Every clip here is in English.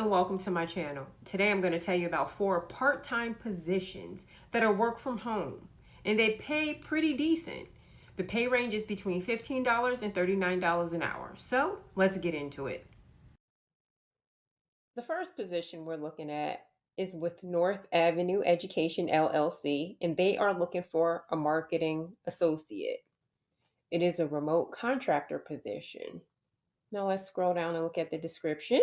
and welcome to my channel. Today I'm going to tell you about 4 part-time positions that are work from home and they pay pretty decent. The pay range is between $15 and $39 an hour. So let's get into it. The first position we're looking at is with North Avenue Education LLC, and they are looking for a marketing associate. It is a remote contractor position. Now let's scroll down and look at the description.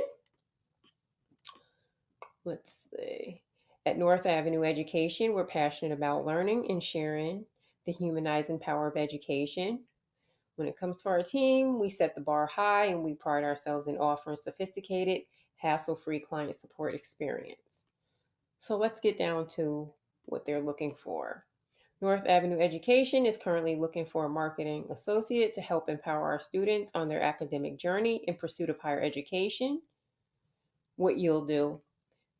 Let's see. At North Avenue Education, we're passionate about learning and sharing the humanizing power of education. When it comes to our team, we set the bar high and we pride ourselves in offering sophisticated, hassle-free client support experience. So let's get down to what they're looking for. North Avenue Education is currently looking for a marketing associate to help empower our students on their academic journey in pursuit of higher education. What you'll do: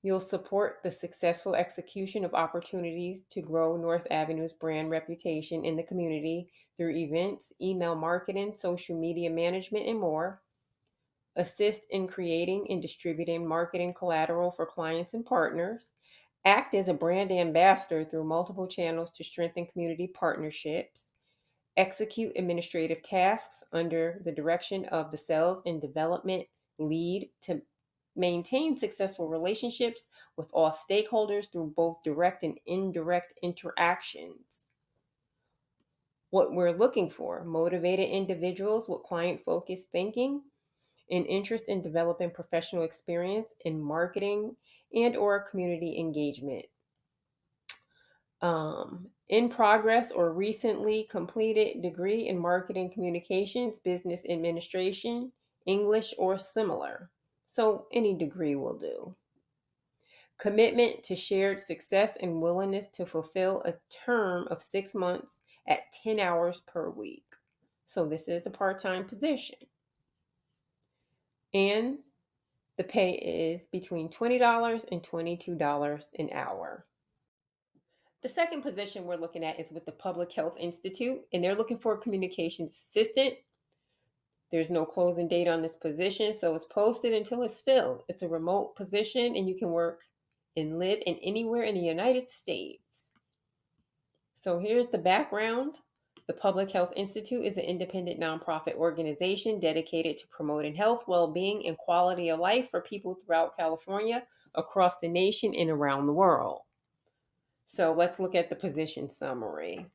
you'll support the successful execution of opportunities to grow North Avenue's brand reputation in the community through events, email marketing, social media management, and more. Assist in creating and distributing marketing collateral for clients and partners. Act as a brand ambassador through multiple channels to strengthen community partnerships. Execute administrative tasks under the direction of the sales and development lead to maintain successful relationships with all stakeholders through both direct and indirect interactions. What we're looking for: motivated individuals with client-focused thinking and interest in developing professional experience in marketing and or community engagement. In progress or recently completed degree in marketing communications, business administration, English, or similar. So any degree will do. Commitment to shared success and willingness to fulfill a term of 6 months at 10 hours per week. So this is a part-time position. And the pay is between $20 and $22 an hour. The second position we're looking at is with the Public Health Institute, and they're looking for a communications assistant. There's no closing date on this position, so it's posted until it's filled. It's a remote position, and you can work and live in anywhere in the United States. So here's the background. The Public Health Institute is an independent nonprofit organization dedicated to promoting health, well-being, and quality of life for people throughout California, across the nation, and around the world. So let's look at the position summary.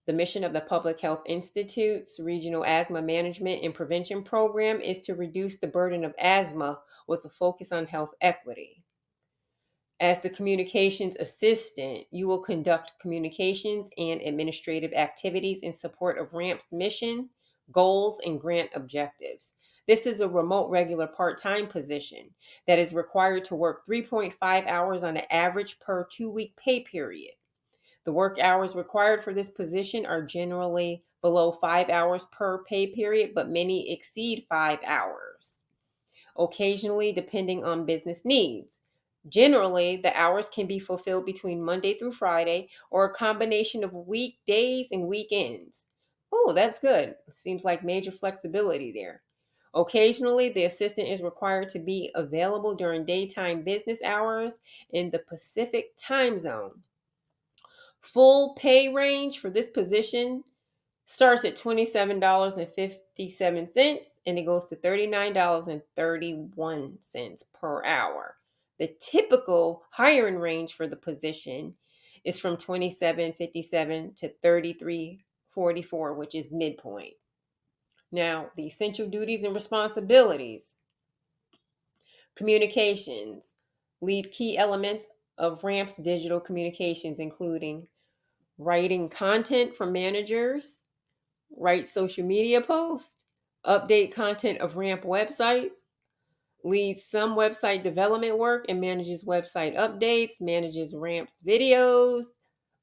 The mission of the Public Health Institute's Regional Asthma Management and Prevention Program is to reduce the burden of asthma with a focus on health equity. As the communications assistant, you will conduct communications and administrative activities in support of RAMP's mission, goals, and grant objectives. This is a remote, regular, part-time position that is required to work 3.5 hours on an average per 2-week pay period. The work hours required for this position are generally below 5 hours per pay period, but many exceed 5 hours, occasionally depending on business needs. Generally, the hours can be fulfilled between Monday through Friday or a combination of weekdays and weekends. Oh, that's good. Seems like major flexibility there. Occasionally, the assistant is required to be available during daytime business hours in the Pacific time zone. Full pay range for this position starts at $27.57 and it goes to $39.31 per hour. The typical hiring range for the position is from $27.57 to $33.44, which is midpoint. Now, the essential duties and responsibilities. Communications. Lead key elements of RAMP's digital communications, including writing content for managers, write social media posts, update content of RAMP websites, leads some website development work and manages website updates, manages RAMP's videos,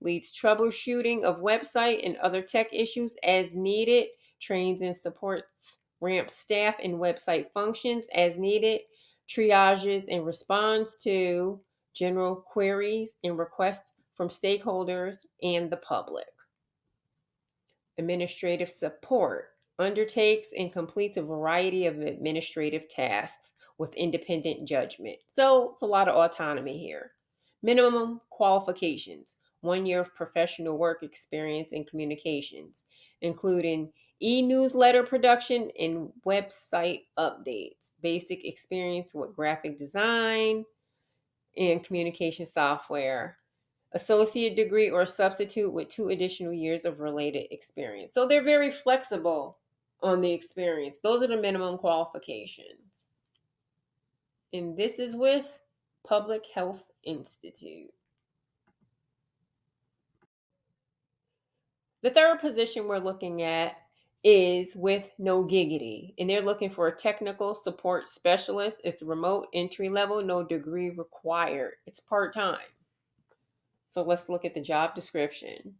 leads troubleshooting of website and other tech issues as needed, trains and supports RAMP staff in website functions as needed, triages and responds to general queries and requests from stakeholders and the public. Administrative support undertakes and completes a variety of administrative tasks with independent judgment. So it's a lot of autonomy here. Minimum qualifications: 1 year of professional work experience in communications, including e-newsletter production and website updates, basic experience with graphic design and communication software, associate degree or substitute with 2 additional years of related experience. So they're very flexible on the experience. Those are the minimum qualifications. And this is with Public Health Institute. The third position we're looking at is with No Giggity, and they're looking for a technical support specialist. It's remote, entry level, no degree required. It's part time. So let's look at the job description.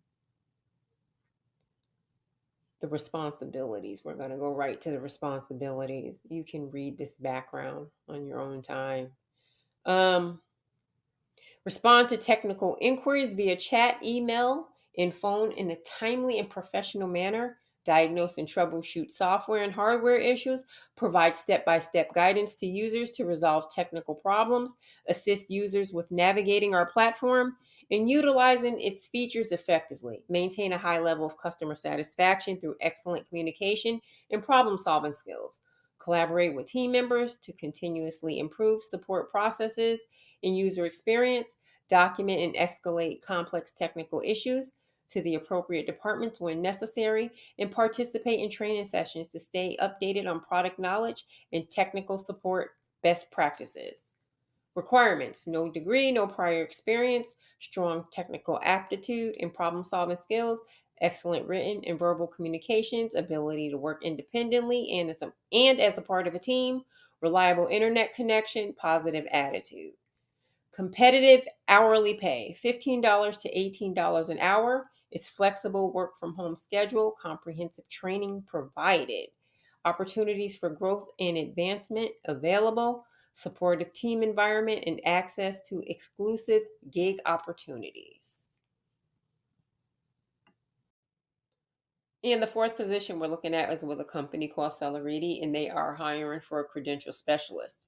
The responsibilities. We're going to go right to the responsibilities. You can read this background on your own time. Respond to technical inquiries via chat, email, and phone in a timely and professional manner. Diagnose and troubleshoot software and hardware issues. Provide step-by-step guidance to users to resolve technical problems. Assist users with navigating our platform and utilizing its features effectively. Maintain a high level of customer satisfaction through excellent communication and problem-solving skills. Collaborate with team members to continuously improve support processes and user experience. Document and escalate complex technical issues to the appropriate departments when necessary, and participate in training sessions to stay updated on product knowledge and technical support best practices. Requirements: no degree, no prior experience, strong technical aptitude and problem solving skills, excellent written and verbal communications, ability to work independently and as a part of a team, reliable internet connection, positive attitude. Competitive hourly pay: $15 to $18 an hour. It's flexible work from home schedule, comprehensive training provided. Opportunities for growth and advancement available, supportive team environment, and access to exclusive gig opportunities. And the fourth position we're looking at is with a company called Celeriti, and they are hiring for a credential specialist.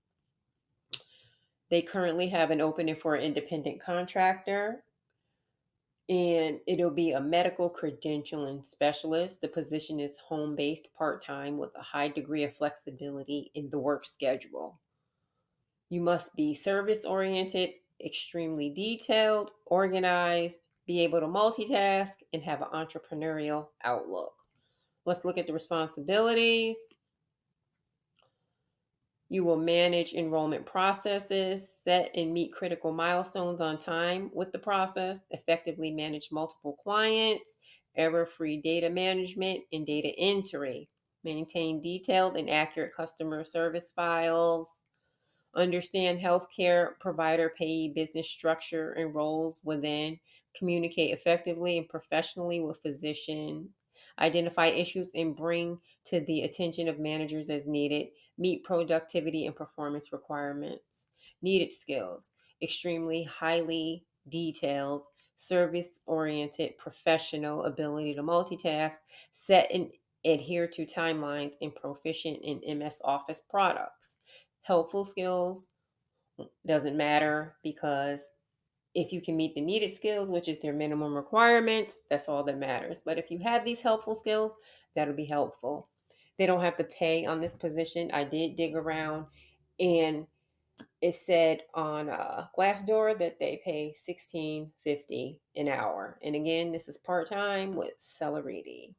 They currently have an opening for an independent contractor, and it'll be a medical credentialing specialist. The position is home based, part time, with a high degree of flexibility in the work schedule. You must be service oriented, extremely detailed, organized, be able to multitask, and have an entrepreneurial outlook. Let's look at the responsibilities. You will manage enrollment processes, set and meet critical milestones on time with the process, effectively manage multiple clients, error-free data management and data entry, maintain detailed and accurate customer service files, understand healthcare provider payee business structure and roles within, communicate effectively and professionally with physicians, identify issues and bring to the attention of managers as needed, meet productivity and performance requirements. Needed skills: extremely highly detailed, service oriented, professional ability to multitask, set and adhere to timelines, and proficient in MS Office products. Helpful skills doesn't matter, because if you can meet the needed skills, which is their minimum requirements, that's all that matters. But if you have these helpful skills, that'll be helpful. They don't have to pay on this position. I did dig around, and it said on Glassdoor that they pay $16.50 an hour. And again, this is part time with Celeriti.